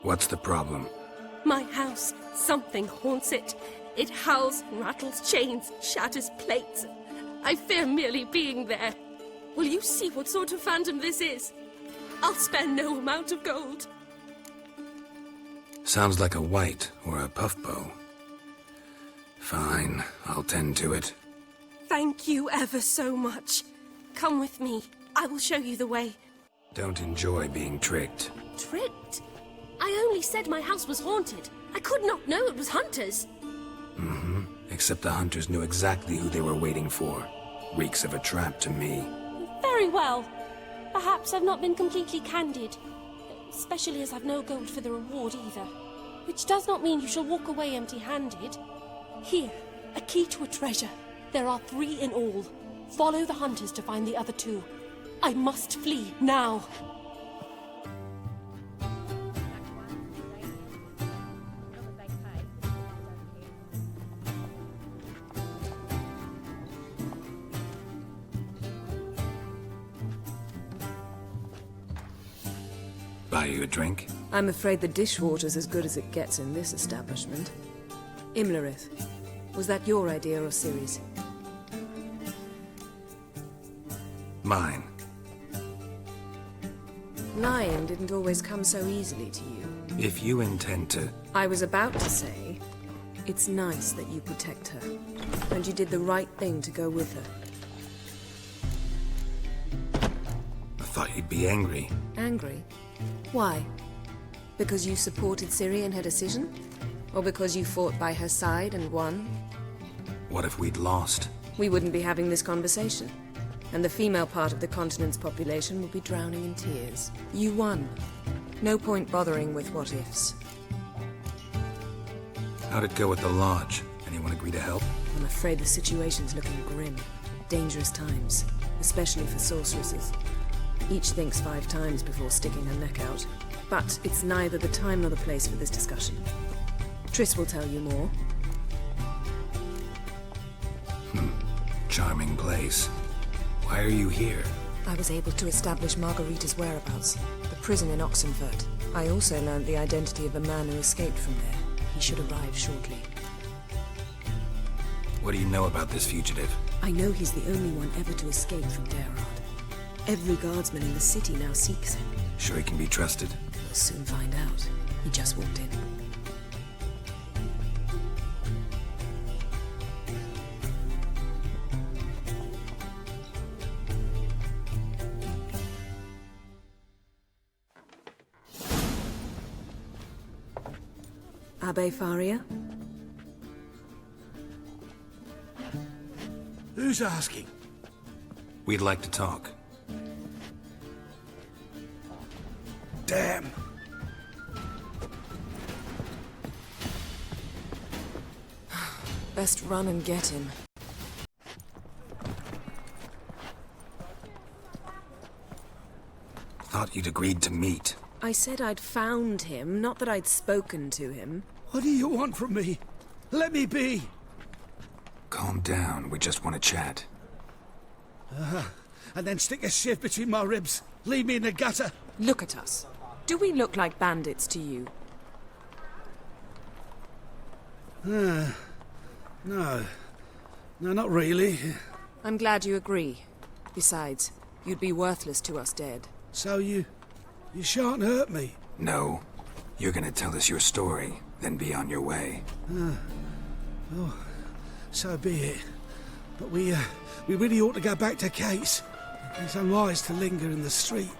What's the problem? My house. Something haunts it. It howls, rattles chains, shatters plates. I fear merely being there. Will you see what sort of phantom this is? I'll spare no amount of gold. Sounds like a white or a puff bow. Fine, I'll tend to it. Thank you ever so much. Come with me. I will show you the way. Don't enjoy being tricked. Tricked? I only said my house was haunted. I could not know it was hunters. Except the hunters knew exactly who they were waiting for. Reeks of a trap to me. Very well. Perhaps I've not been completely candid. Especially as I've no gold for the reward either. Which does not mean you shall walk away empty-handed. Here, a key to a treasure. There are 3 in all. Follow the hunters to find the other 2. I must flee now. Buy you a drink? I'm afraid the dishwater's as good as it gets in this establishment. Imlerith, was that your idea or Ciri's? Mine. Lying didn't always come so easily to you. If you intend to... I was about to say, it's nice that you protect her. And you did the right thing to go with her. I thought you'd be angry. Angry? Why? Because you supported Ciri in her decision? Or because you fought by her side and won? What if we'd lost? We wouldn't be having this conversation. And the female part of the continent's population would be drowning in tears. You won. No point bothering with what-ifs. How'd it go with the lodge? Anyone agree to help? I'm afraid the situation's looking grim. Dangerous times, especially for sorceresses. Each thinks 5 times before sticking her neck out. But it's neither the time nor the place for this discussion. Triss will tell you more. Charming place. Why are you here? I was able to establish Margarita's whereabouts, the prison in Oxenfurt. I also learned the identity of a man who escaped from there. He should arrive shortly. What do you know about this fugitive? I know he's the only one ever to escape from Derard. Every guardsman in the city now seeks him. Sure he can be trusted? We'll soon find out. He just walked in. Abbe Faria? Who's asking? We'd like to talk. Damn. Best run and get him. Thought you'd agreed to meet. I said I'd found him, not that I'd spoken to him. What do you want from me? Let me be. Calm down, we just want to chat. And then stick a shiv between my ribs. Leave me in the gutter. Look at us. Do we look like bandits to you? No. No, not really. I'm glad you agree. Besides, you'd be worthless to us dead. So you shan't hurt me. No. You're gonna tell us your story, then be on your way. So be it. But we really ought to go back to Kate's. It's unwise to linger in the street.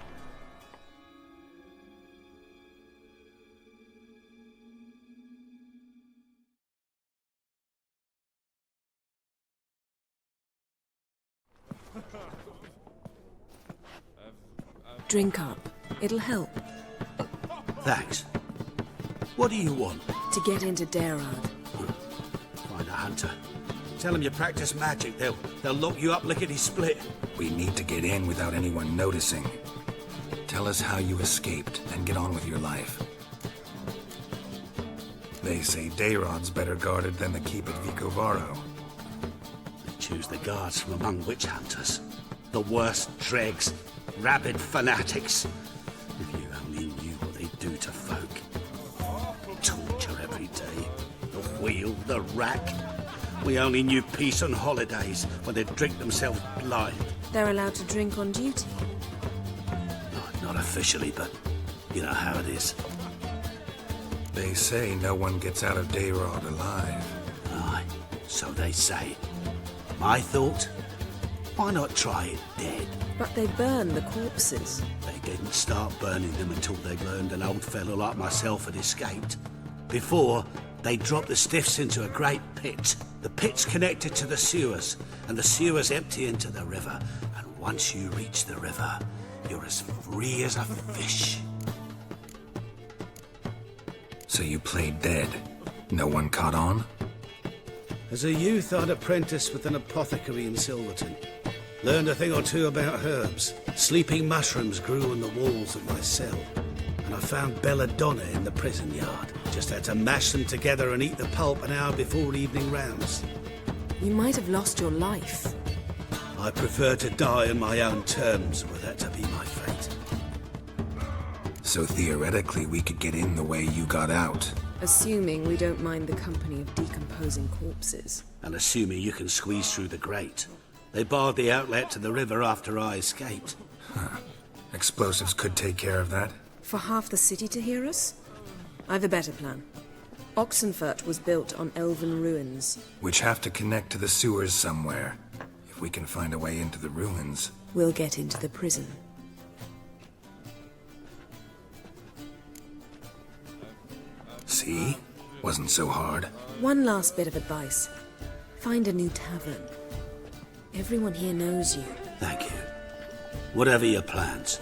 Drink up. It'll help. Thanks. What do you want? To get into Derard. Find a hunter. Tell them you practice magic. They'll lock you up lickety-split. We need to get in without anyone noticing. Tell us how you escaped, and get on with your life. They say Dayrod's better guarded than the keep at Vicovaro. They choose the guards from among witch hunters. The worst dregs. Rabid fanatics. If you only knew what they do to folk. The rack. We only knew peace on holidays when they'd drink themselves blind. They're allowed to drink on duty. Not officially, but you know how it is. They say no one gets out of Dayrod alive. Aye, so they say. My thought? Why not try it dead? But they burn the corpses. They didn't start burning them until they learned an old fellow like myself had escaped. Before, they dropped the stiffs into a great pit. The pit's connected to the sewers, and the sewers empty into the river. And once you reach the river, you're as free as a fish. So you played dead. No one caught on? As a youth, I'd apprenticed with an apothecary in Silverton. Learned a thing or two about herbs. Sleeping mushrooms grew on the walls of my cell. And I found belladonna in the prison yard. Just had to mash them together and eat the pulp an hour before evening rounds. You might have lost your life. I prefer to die on my own terms, were that to be my fate. So theoretically, we could get in the way you got out. Assuming we don't mind the company of decomposing corpses. And assuming you can squeeze through the grate. They barred the outlet to the river after I escaped. Huh. Explosives could take care of that. For half the city to hear us? I've a better plan. Oxenfurt was built on elven ruins. Which have to connect to the sewers somewhere. If we can find a way into the ruins. We'll get into the prison. See? Wasn't so hard. One last bit of advice. Find a new tavern. Everyone here knows you. Thank you. Whatever your plans,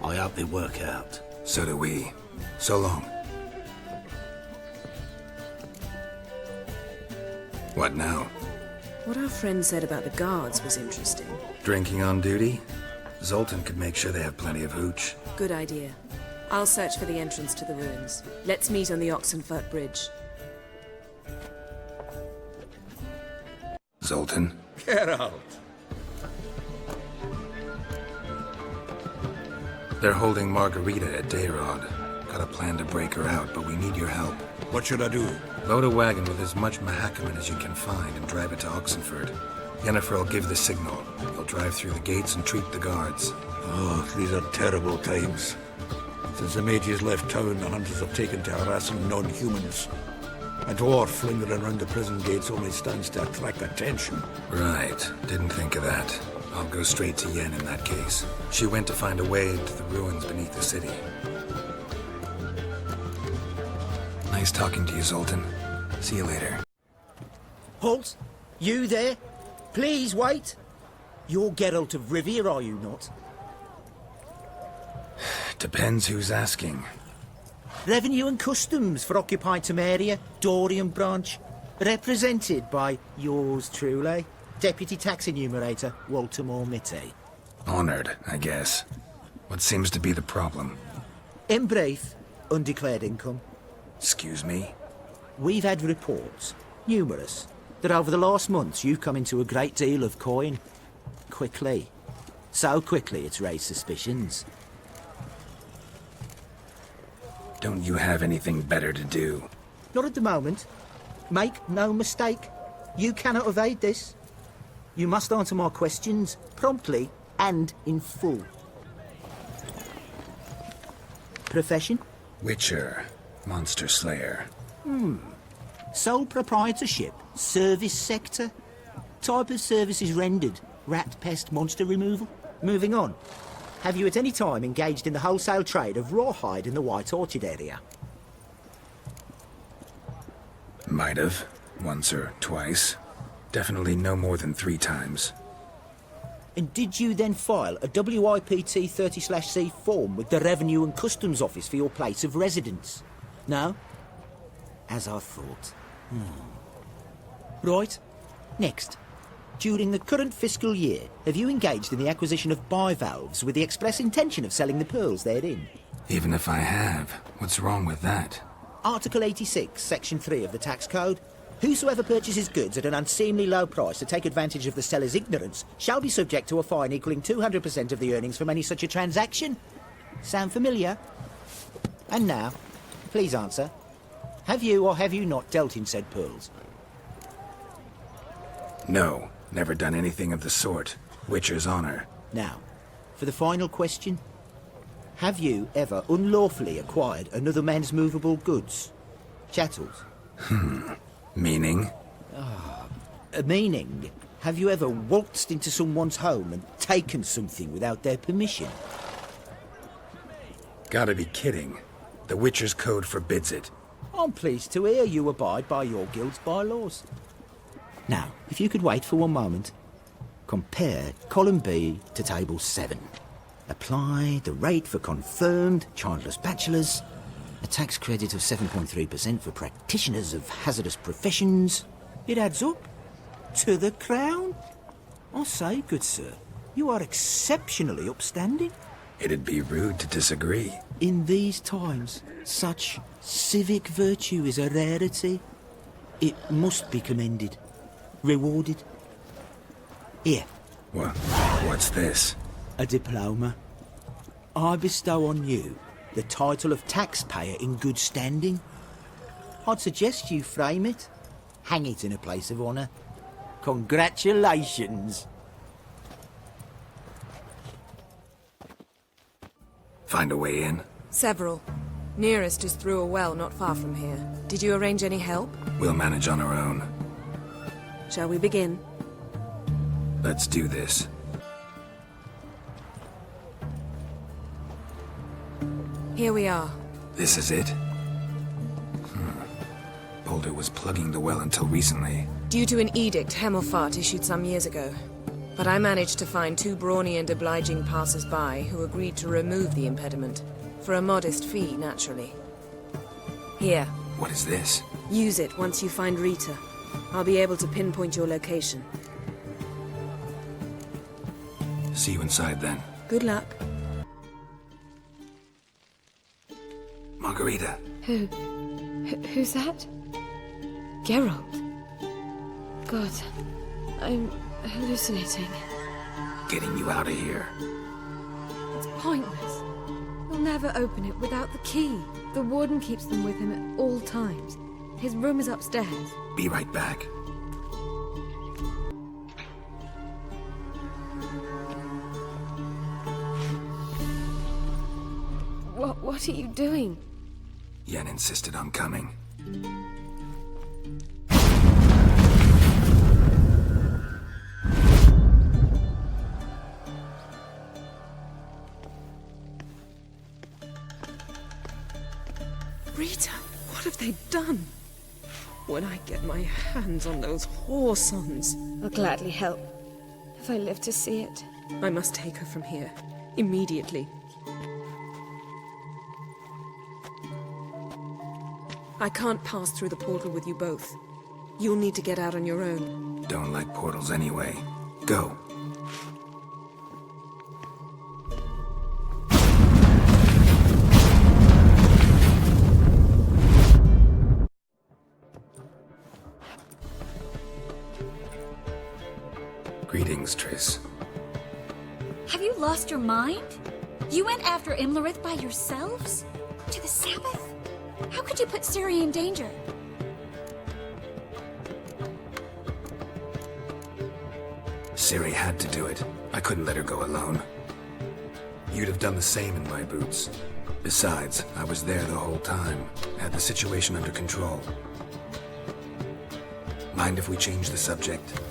I hope they work out. So do we. So long. What now? What our friend said about the guards was interesting. Drinking on duty? Zoltan could make sure they have plenty of hooch. Good idea. I'll search for the entrance to the ruins. Let's meet on the Oxenfurt Bridge. Zoltan? Get out! They're holding Margarita at Dayrod. Got a plan to break her out, but we need your help. What should I do? Load a wagon with as much Mahakaman as you can find and drive it to Oxenfurt. Yennefer will give the signal. He'll drive through the gates and treat the guards. Oh, these are terrible times. Since the mages left town, the hunters have taken to harassing non-humans. A dwarf lingering around the prison gates only stands to attract attention. Right. Didn't think of that. I'll go straight to Yen in that case. She went to find a way into the ruins beneath the city. Nice talking to you, Zoltan. See you later. Halt! You there? Please wait! You're Geralt of Rivia, are you not? Depends who's asking. Revenue and Customs for occupied Temeria, Dorian branch. Represented by yours truly, Deputy Tax Enumerator, Walter Mitte. Honored, I guess. What seems to be the problem? In brief, undeclared income. Excuse me? We've had reports, numerous, that over the last months you've come into a great deal of coin. Quickly. So quickly it's raised suspicions. Don't you have anything better to do? Not at the moment. Make no mistake. You cannot evade this. You must answer my questions, promptly and in full. Profession? Witcher. Monster Slayer. Sole proprietorship? Service sector? Type of services rendered? Rat pest monster removal? Moving on. Have you at any time engaged in the wholesale trade of rawhide in the White Orchard area? Might have. Once or twice. Definitely no more than 3 times. And did you then file a WIPT 30/C form with the Revenue and Customs Office for your place of residence? No? As I thought. Right. Next. During the current fiscal year, have you engaged in the acquisition of bivalves with the express intention of selling the pearls therein? Even if I have, what's wrong with that? Article 86, Section 3 of the Tax Code. Whosoever purchases goods at an unseemly low price to take advantage of the seller's ignorance shall be subject to a fine equaling 200% of the earnings from any such a transaction. Sound familiar? And now, please answer. Have you or have you not dealt in said pearls? No, never done anything of the sort. Witcher's honor. Now, for the final question. Have you ever unlawfully acquired another man's movable goods? Chattels? Meaning? Meaning, have you ever waltzed into someone's home and taken something without their permission? Gotta be kidding. The Witcher's code forbids it. I'm pleased to hear you abide by your guild's bylaws. Now, if you could wait for one moment, compare column B to table 7. Apply the rate for confirmed childless bachelors, a tax credit of 7.3% for practitioners of hazardous professions. It adds up to the crown. I say, good sir, you are exceptionally upstanding. It'd be rude to disagree. In these times, such civic virtue is a rarity. It must be commended, rewarded. Here, What's this? a diploma. I bestow on you the title of taxpayer in good standing. I'd suggest you frame it, hang it in a place of honour. Congratulations. Find a way in? Several. Nearest is through a well not far from here. Did you arrange any help? We'll manage on our own. Shall we begin? Let's do this. Here we are. This is it? Boulder was plugging the well until recently. Due to an edict Hemelfart issued some years ago. But I managed to find 2 brawny and obliging passers-by who agreed to remove the impediment. For a modest fee, naturally. Here, What is this? use it once you find Rita. I'll be able to pinpoint your location. See you inside then. Good luck. Margarita. Who's that? Geralt. God, I'm hallucinating. Getting you out of here. It's pointless. He'll never open it without the key. The warden keeps them with him at all times. His room is upstairs. Be right back. What are you doing? Yen insisted on coming. Rita, what have they done? When I get my hands on those whoresons, I'll gladly help, if I live to see it. I must take her from here. Immediately. I can't pass through the portal with you both. You'll need to get out on your own. Don't like portals anyway. Go. Greetings, Triss. Have you lost your mind? You went after Imlerith by yourselves? To the Sabbath? How could you put Ciri in danger? Ciri had to do it. I couldn't let her go alone. You'd have done the same in my boots. Besides, I was there the whole time. Had the situation under control. Mind if we change the subject?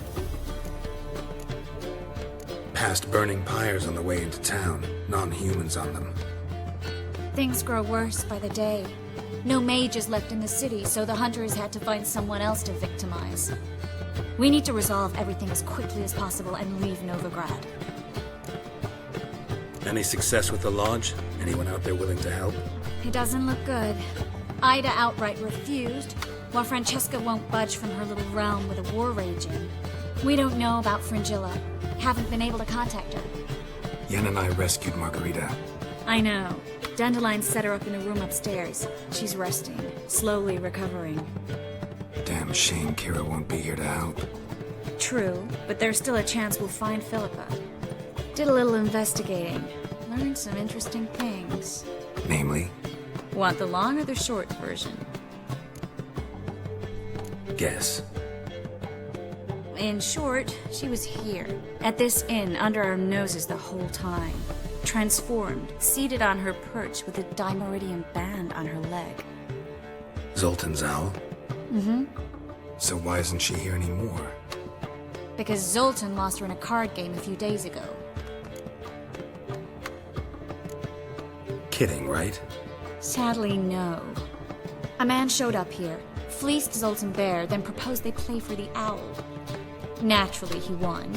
Past burning pyres on the way into town. Non-humans on them. Things grow worse by the day. No mages left in the city, so the hunters had to find someone else to victimize. We need to resolve everything as quickly as possible and leave Novigrad. Any success with the lodge? Anyone out there willing to help? It doesn't look good. Ida outright refused, while Francesca won't budge from her little realm with a war raging. We don't know about Fringilla. Haven't been able to contact her. Yen and I rescued Margarita. I know. Dandelion set her up in a room upstairs. She's resting, slowly recovering. Damn shame Kira won't be here to help. True, but there's still a chance we'll find Philippa. Did a little investigating. Learned some interesting things. Namely? Want the long or the short version? Guess. In short, she was here, at this inn, under our noses the whole time. Transformed, seated on her perch with a dimeridium band on her leg. Zoltan's owl? Mm-hmm. So why isn't she here anymore? Because Zoltan lost her in a card game a few days ago. Kidding, right? Sadly, no. A man showed up here, fleeced Zoltan bare, then proposed they play for the owl. Naturally, he won,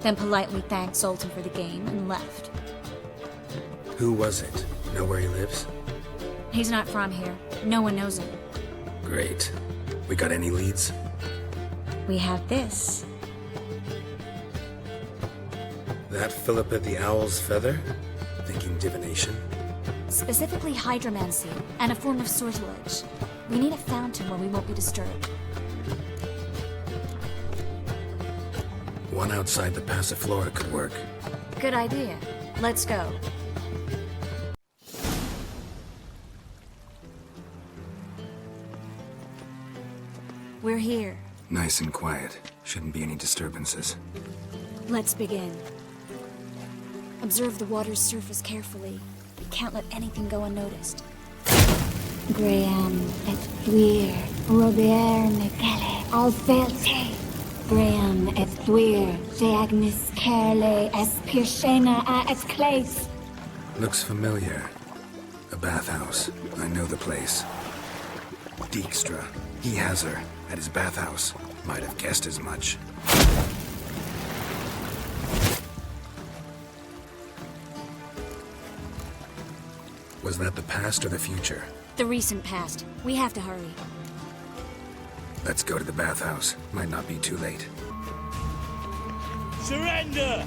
then politely thanked Zoltan for the game and left. Who was it? Know where he lives? He's not from here. No one knows him. Great. We got any leads? We have this. That Philippa the Owl's feather? Thinking divination? Specifically hydromancy, and a form of sortilege. We need a fountain where we won't be disturbed. One outside the Passiflora could work. Good idea. Let's go. We're here. Nice and quiet. Shouldn't be any disturbances. Let's begin. Observe the water's surface carefully. We can't let anything go unnoticed. Graham et thuir, Robert Mekele, Alfelte. Graham et thuir, de Agnes Kerle, es Pirshena a et Clace. Looks familiar. A bathhouse. I know the place. Dijkstra. He has her. At his bathhouse. Might have guessed as much. Was that the past or the future? The recent past. We have to hurry. Let's go to the bathhouse. Might not be too late. Surrender!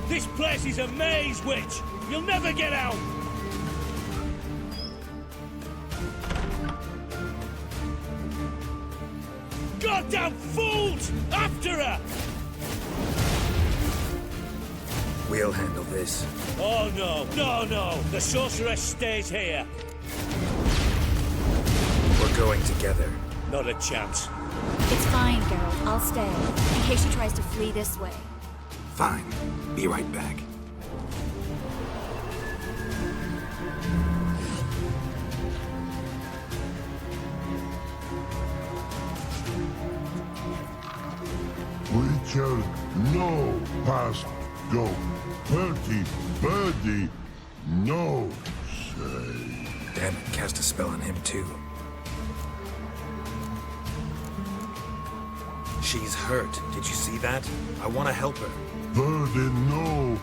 This place is a maze, witch! You'll never get out! Goddamn fools! After her! We'll handle this. Oh no, no, no! The sorceress stays here! We're going together. Not a chance. It's fine, Geralt. I'll stay, in case she tries to flee this way. Fine. Be right back. Witcher, no past go. Bertie, birdie, no say. Damn it, cast a spell on him too. She's hurt. Did you see that? I want to help her. Birdie, no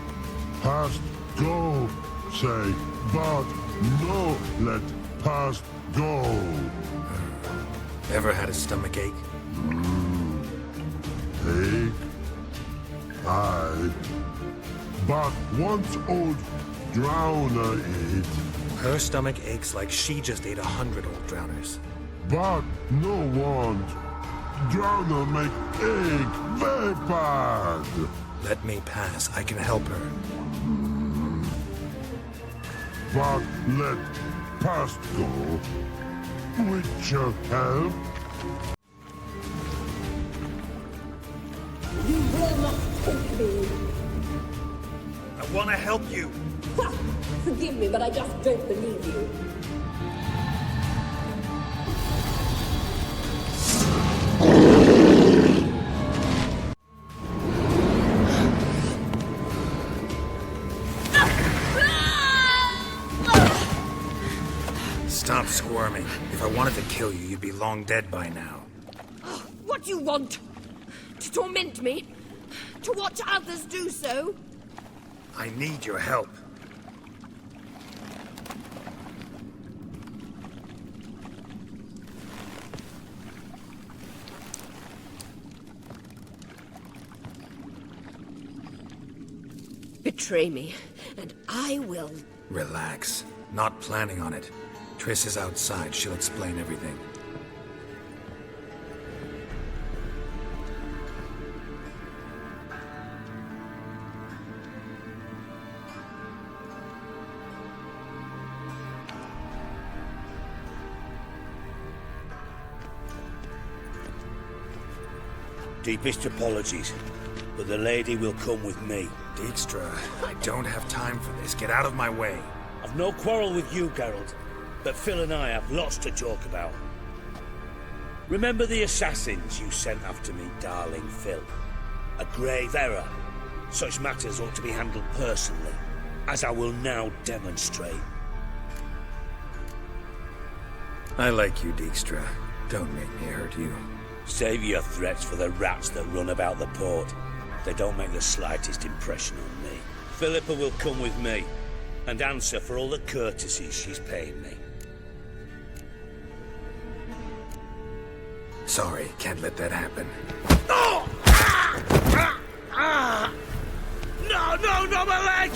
past go. Say, but no let past go. Ever had a stomach ache? Ache? Aye. But once old drowner ate, Her stomach aches like she just ate 100 old drowners. but no want. Drowner make ache very bad. Let me pass. I can help her. But let past go. Witcher help. You will not take me. I want to help you. Ha! Forgive me, but I just don't believe you. Stop squirming. If I wanted to kill you, you'd be long dead by now. What do you want? To torment me? To watch others do so? I need your help. Betray me, and I will. Relax. Not planning on it. Triss is outside. She'll explain everything. Deepest apologies, but the lady will come with me. Dijkstra, I don't have time for this. Get out of my way. I've no quarrel with you, Geralt, but Phil and I have lots to talk about. Remember the assassins you sent after me, darling Phil? A grave error. Such matters ought to be handled personally, as I will now demonstrate. I like you, Dijkstra. Don't make me hurt you. Save your threats for the rats that run about the port. They don't make the slightest impression on me. Philippa will come with me, and answer for all the courtesies she's paying me. Sorry, can't let that happen. Oh! No, my leg!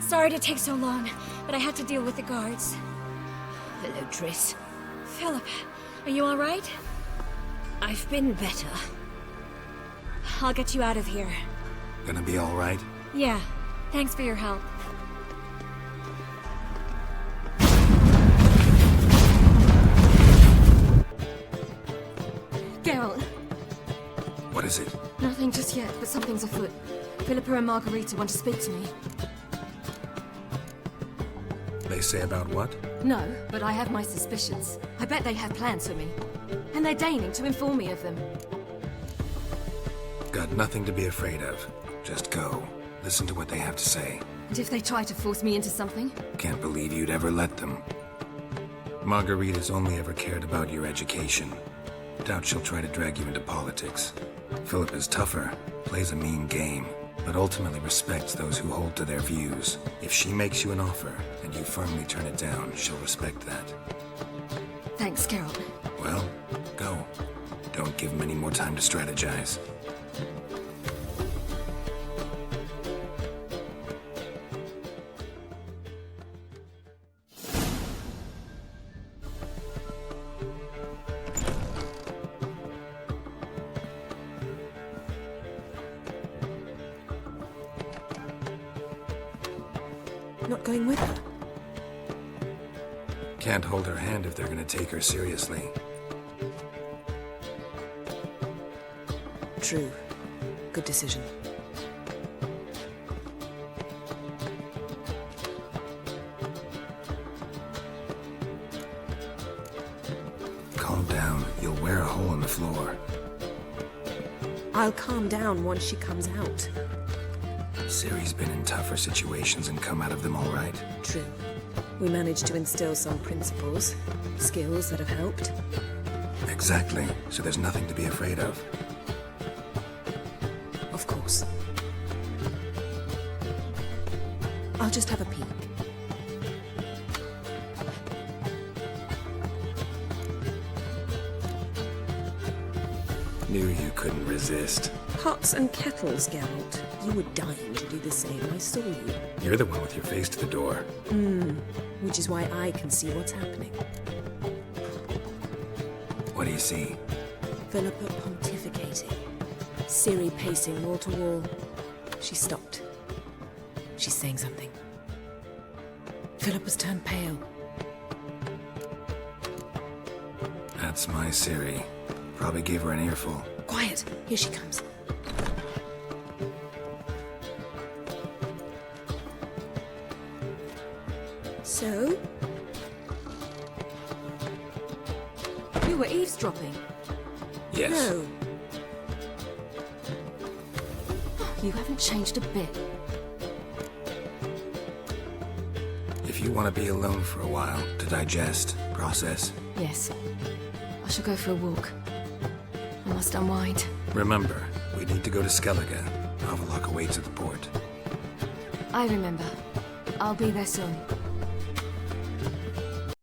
Sorry to take so long, but I had to deal with the guards. Hello, Triss. Philip, are you all right? I've been better. I'll get you out of here. Gonna be all right? Yeah, thanks for your help. Geralt, What is it? nothing just yet, but something's afoot. Philippa and Margarita want to speak to me. They say about what? No, but I have my suspicions. I bet they have plans for me. And they're deigning to inform me of them. Got nothing to be afraid of. Just go. Listen to what they have to say. And if they try to force me into something? Can't believe you'd ever let them. Margarita's only ever cared about your education. Doubt she'll try to drag you into politics. Philip is tougher, plays a mean game, but ultimately respects those who hold to their views. If she makes you an offer, and you firmly turn it down, she'll respect that. Thanks, Geralt. Well, go. Don't give him any more time to strategize. Not going with her? Can't hold her hand if they're gonna take her seriously. True. Good decision. Calm down. You'll wear a hole in the floor. I'll calm down once she comes out. Ciri's been in tougher situations and come out of them all right. True. We managed to instill some principles, skills that have helped. Exactly. So there's nothing to be afraid of. Of course. I'll just have a peek. Knew you couldn't resist. Pots and kettles, Geralt. You were dying to do the same. I saw you. You're the one with your face to the door. Which is why I can see what's happening. What do you see? Philippa pontificating. Ciri pacing wall to wall. She stopped. She's saying something. Philippa's turned pale. That's my Ciri. Probably gave her an earful. Quiet! Here she comes. So? You were eavesdropping. Yes. No. You haven't changed a bit. If you want to be alone for a while, to digest, process, Yes. I shall go for a walk. I must unwind. remember, we need to go to Skellige. Avallac'h awaits at the port. I remember. I'll be there soon.